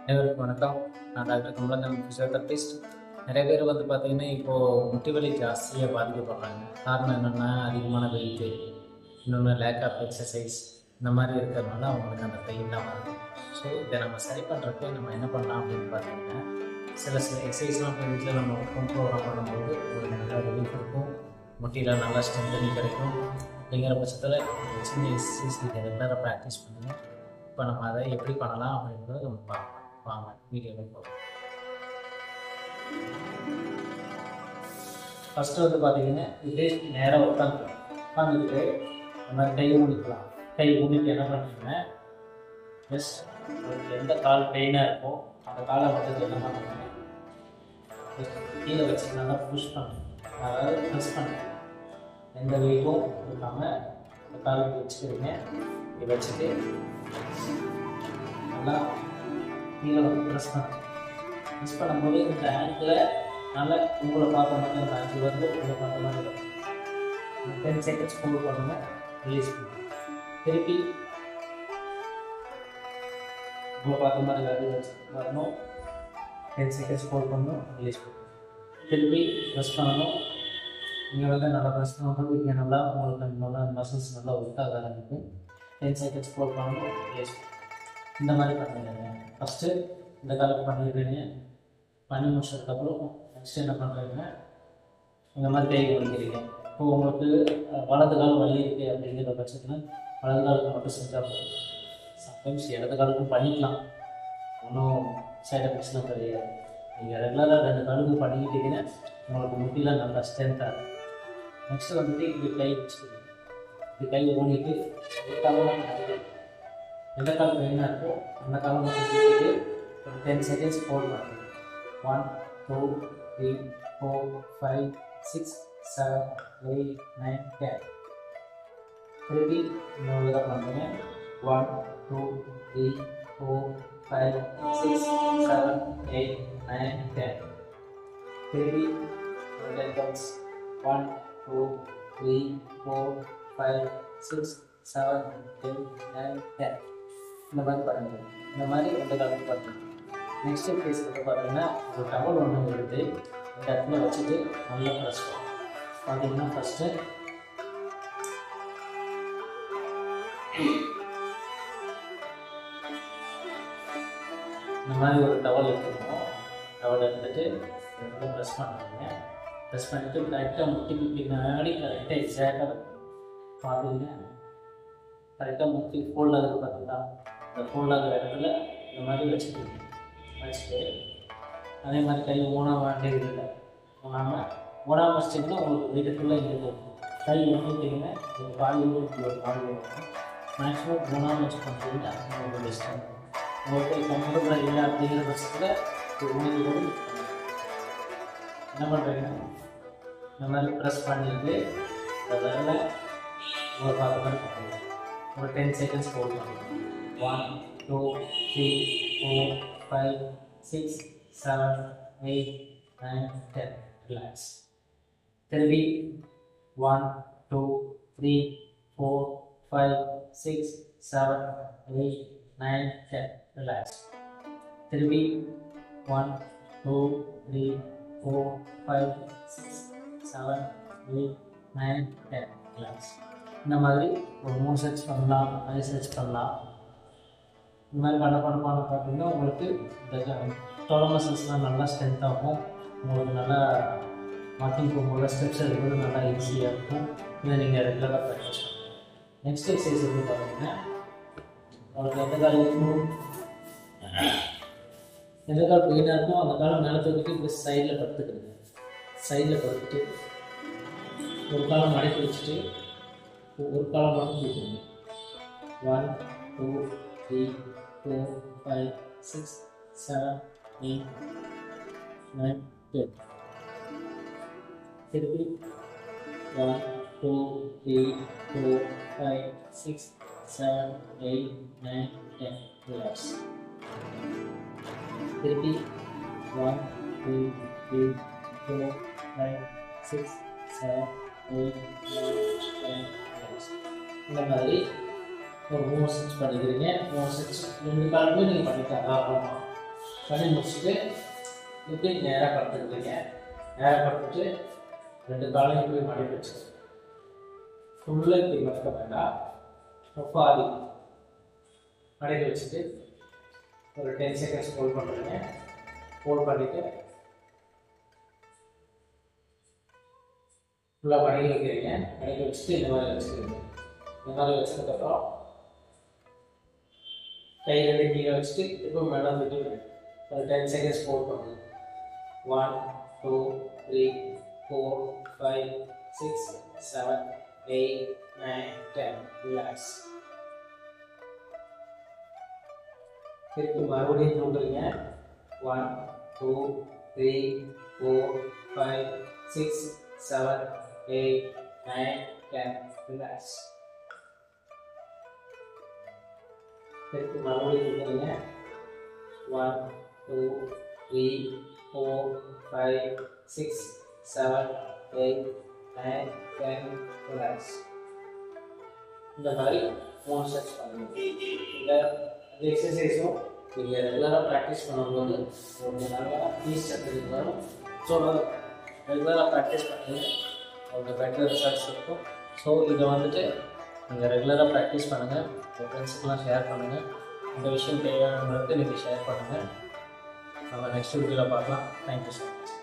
அனைவருக்கும் வணக்கம். நான் டாக்டர் கமலந்தன், ஃபிசியோதெரபிஸ்ட். நிறைய பேர் பார்த்தீங்கன்னா, இப்போது முட்டி வலி ஜாஸ்தியாக பாதிக்கப்படுறாங்க. காரணம் என்னென்னா, அதிகமான வெயிட்டு, இன்னொன்று லேக் ஆஃப் எக்ஸசைஸ், இந்த மாதிரி இருக்கிறதுனால அவங்களுக்கு அந்த பெயின்லாம் வருது. ஸோ இதை நம்ம சரி பண்ணுறதுக்கு நம்ம என்ன பண்ணலாம் அப்படின்னு பார்த்தீங்கன்னா, சில எக்ஸசைஸ்லாம் இப்போ வீட்டில் நம்ம ஹோம் ப்ரோக்ராம் பண்ணும்போது உங்களுக்கு நல்லா ரிலீஃப் இருக்கும், முட்டியில் நல்லா ஸ்ட்ரென்த்தனிங் கிடைக்கும். அப்படிங்கிற பட்சத்தில் சின்ன எக்ஸசைஸ் நீங்கள் ரெகுலராக ப்ராக்டிஸ் பண்ணுங்கள். இப்போ நம்ம அதை எப்படி பண்ணலாம் அப்படின்றத நம்ம பார்க்கலாம். வாங்க வீடியோவில் போகலாம். ஃபஸ்ட்டு பார்த்தீங்கன்னா இதே நேராக உட்காந்துட்டு இந்த மாதிரி கையை ஊனிக்கலாம். கை ஊனிட்டு என்ன பண்ணுறீங்க, ஜஸ்ட் உங்களுக்கு எந்த கால் பெயினாக இருக்கோ அந்த காலை வந்து என்ன பண்ணுறீங்க, கீழே வச்சு நல்லா புஷ் பண்ணுறேன், அதாவது ப்ரெஸ் பண்ணுறேன். எந்த வெயிட்டும் இருக்காமல் இந்த காலுக்கு வச்சுக்கிறீங்க. இதை வச்சுட்டு நல்லா கீழே வந்து ப்ரெஸ் பண்ணும்போது இந்த ஆங்கிளில் நல்லா உங்களை பார்த்த மாதிரி அந்த ஆங்கிள் வந்து உங்களை பார்த்த மாதிரி இருக்கும். 10 செகண்ட்ஸ் ஹோல்ட் பண்ணுங்கள், ரிலீஸ் பண்ணுங்கள். திருப்பி உங்களை பார்த்த மாதிரி வரணும். 10 செகண்ட்ஸ் ஹோல்ட் பண்ணணும், ரிலீஸ் பண்ணணும். திருப்பி ப்ரெஸ் பண்ணணும். இங்கே வந்து நல்லா ப்ரெஸ் பண்ணும்போது இங்கே நல்லா உங்களுக்கு நல்லா மசில்ஸ் நல்லா ஒர்க் ஆக ஆரம்பிக்கும். 10 செகண்ட்ஸ் ஹோல்ட் பண்ணணும், ரிலீஸ் பண்ணணும். இந்த மாதிரி பண்ணுறீங்க. ஃபஸ்ட்டு இந்த காலுக்கு பண்ணிடுறீங்க. பண்ணி முடிச்சதுக்கப்புறம் நெக்ஸ்ட்டு என்ன பண்ணுறீங்க, இந்த மாதிரி கை ஒழிக்கிறீங்க. இப்போது உங்களுக்கு வலது கால் வலி இருக்குது அப்படிங்கிற பட்சத்தில் வலது காலுக்கு மட்டும் செஞ்சால் போதும். சம்டைம்ஸ் இடது காலுக்கும் பண்ணிக்கலாம், ஒன்றும் சைட் எஃபெக்ட்ஸ்லாம் கிடையாது. நீங்கள் ரெகுலராக 2 காலுக்கு பண்ணிக்கிட்டீங்கன்னா உங்களுக்கு முட்டிலாம் நல்லா ஸ்ட்ரென்த்தாக இருக்கும். நெக்ஸ்ட்டு வந்துட்டு இது கை வச்சுக்கிறீங்க. இது கை ஊனிட்டு ஒரு காலம் எந்த கால் பெயினாக இருக்கோ அந்த காலம் மட்டும் தூக்கிட்டு ஒரு 10 செகண்ட்ஸ் ஹோல்ட் பண்ணுறேன். 1 2 3 4 5 6 7 8 9 10. திருப்பி இன்னொரு இதாக பண்ணுறேங்க. 1 2 3 4 5 6 7 8 9 10. திருப்பி 10 கவுண்ட்ஸ். 1 2 3 4 5 6 7 8 9 10. இந்த மாதிரி பண்ணுங்கள். இந்த மாதிரி எந்த காலத்துக்கு பண்ணுங்கள். நெக்ஸ்ட்டு ஃபேஸ் பார்த்தீங்கன்னா ஒரு டவல் ஒன்று எடுத்து இந்த இடத்துல வச்சுட்டு நல்லா ப்ரெஸ் பண்ணும். பார்த்தீங்கன்னா ஃபஸ்ட்டு இந்த மாதிரி ஒரு டவல் எடுத்துக்கணும். டவல் எடுத்துகிட்டு நல்லா ப்ரெஸ் பண்ணுறீங்க. ப்ரெஸ் பண்ணிவிட்டு கரெக்டாக முட்டிக்கு பின்னாடி கரெக்டாக எக்ஸாக்டாக பார்த்தீங்கன்னா கரெக்டாக முட்டி ஃபோல்ட் ஆகுது பார்த்தீங்களா, இந்த ஃபோல்ட் ஆகிற இடத்துல இந்த மாதிரி வச்சுட்டு அதே மாதிரி கை ஊனாக வேண்டியது இல்லை. ஊனாமல் வச்சிட்டிங்கன்னா உங்களுக்கு வெயிட்டு ஃபுல்லாக இங்கே இருக்கும். கை ஊனிட்டிங்கன்னா ஒரு பால் ஒரு பால் இருக்கும். மேக்ஸிமம் ஊனாமல் வச்சு பண்ணிட்டீங்கன்னா உங்களுக்கு பெஸ்ட்டாக இருக்கும். உங்களுக்கு கம்ஃபர்டபுளாக இல்லை அப்படிங்கிற பட்சத்தில் ஒரு ஊனிட்டு என்ன பண்ணுறீங்க, இந்த மாதிரி ப்ரெஸ் பண்ணிட்டு அதில் ஒரு பார்த்த மாதிரி பண்ணுறீங்க. ஒரு 10 செகண்ட்ஸ் ஹோல்ட் பண்ணுங்க. 1 2 3 4 5 6 7 8 9 10. ரிலாக்ஸ். திருப்பி 1 2 3 4 5 6 7 8 9 10. ரிலாக்ஸ். திருப்பி 1 2 3 4 5 6 7 8 9 10. ரிலாக்ஸ். இந்த மாதிரி ஒரு 3 செட்ஸ் பண்ணலாம், 5 செட்ஸ் பண்ணலாம். இந்த மாதிரி பண்ண பார்த்தீங்கன்னா உங்களுக்கு இந்த தொட மசில்ஸ்லாம் நல்லா ஸ்ட்ரென்த் ஆகும். உங்களுக்கு நல்லா வாக்கிங் போகும்போது ஸ்டெப்ஸ் எடுக்கிறது நல்லா ஈஸியாக இருக்கும். இதை நீங்கள் ரெகுலராக ப்ராக்டிஸ் பண்ணுங்கள். நெக்ஸ்ட் எக்ஸசைஸ் எப்படி பார்த்தீங்கன்னா, உங்களுக்கு எந்த கால் பெயினாக இருக்கும் அந்த காலம் மேலே தூக்கிட்டு இப்படி சைடில் படுத்துக்கிறீங்க. சைடில் படுத்துட்டு ஒரு காலம் மடை பிடிச்சிட்டு ஒரு காலம் மட்டும் தூக்குறீங்க. 1 2 3 4 5 6 7 8 9 10. திருப்பி 1 2 3 4 5 6 7 8 9 10. ரிலாக்ஸ். திருப்பி 1 2 3 4 5 6 7 8 9 10. ரிலாக்ஸ். இந்த மாதிரி ஒரு 3 செட்ஸ் பண்ணிக்கிறீங்க. 3 செட்ஸ் 2 காலுமே நீங்கள் பண்ணிக்கலாம். ஆமாம், பண்ணி முடிச்சுட்டு இப்படி நேராக படுத்துக்கிட்டீங்க. நேராக படுத்துட்டு 2 காலையும் இப்படி மடக்கி வச்சுக்கோங்க. ஃபுல்லாக இப்படி மடக்க வேண்டாம், பாதி மடக்கி வச்சுட்டு ஒரு 10 செகண்ட்ஸ் ஹோல்ட் பண்ணுறீங்க. ஹோல்ட் பண்ணிவிட்டு ஃபுல்லாக மடக்கி வைக்கிறீங்க. மடக்கி வச்சுட்டு இந்த மாதிரி வச்சுக்கிறீங்க. இந்த மாதிரி வச்சதுக்கப்புறம் கை 2 கீழே வச்சுட்டு இப்போ மேலே வந்துட்டு ஒரு 10 செகண்ட்ஸ் ஹோல்ட் பண்ணுங்க. 1 2 3 4 5 6 7 8 9 10. ரிலாக்ஸ். திருப்பி மறுபடியும் தூண்டுறீங்க. 1 2 3 4 5 6 7 8 9 10. ரிலாக்ஸ். திருப்பி மறுபடியும் தூண்டுறீங்க. 1 2 3 4 5 6 7 8 9 10. ரிலாக்ஸ். இந்த மாதிரி 3 செட்ஸ் பண்ணுங்க. இந்த எக்ஸசைஸும் நீங்கள் ரெகுலராக ப்ராக்டிஸ் பண்ணும்போது உங்களுக்கு நல்லா ஈஸி சர்டிஃபிகேட் வரும். ஸோ ரெகுலராக ப்ராக்டிஸ் பண்ணி உங்களுக்கு பெட்டர் ரிசல்ட்ஸ் இருக்கும். ஸோ இதை வந்துட்டு நீங்கள் ரெகுலராக ப்ராக்டிஸ் பண்ணுங்கள். உங்கள் ஃப்ரெண்ட்ஸுக்கெலாம் ஷேர் பண்ணுங்கள். இந்த விஷயம் தேவையானவங்களுக்கு நீங்கள் ஷேர் பண்ணுங்கள். நம்ம நெக்ஸ்ட் வீடியோவில் பார்க்கலாம். Thank you so much.